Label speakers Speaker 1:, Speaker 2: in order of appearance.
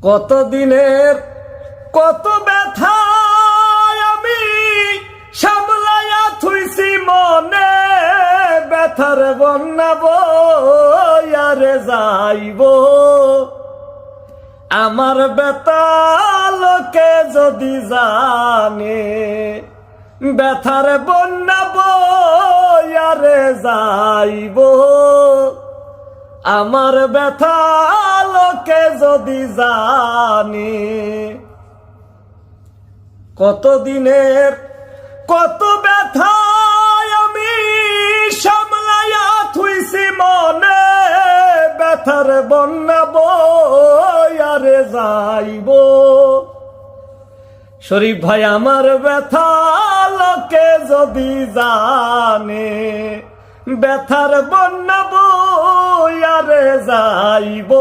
Speaker 1: কত দিনের কত ব্যথা আমি সামলাইয়া থুইছি মনে, ব্যথার বন্যা বয়ারে যাইব। আমার ব্যথা লোকে যদি জানে, ব্যথার বন্যা বয়ারে যাইব। আমার ব্যথা লোকে যদি জানে, কত দিনের কত ব্যথা আমি সামলাইয়া থুইছি মনে, ব্যথার বন্যা বয়ারে যাইব। শরীফ ভাই আমার ব্যথা লোকে যদি জানে, ব্যথার বন্যা বয়ারে যাইব।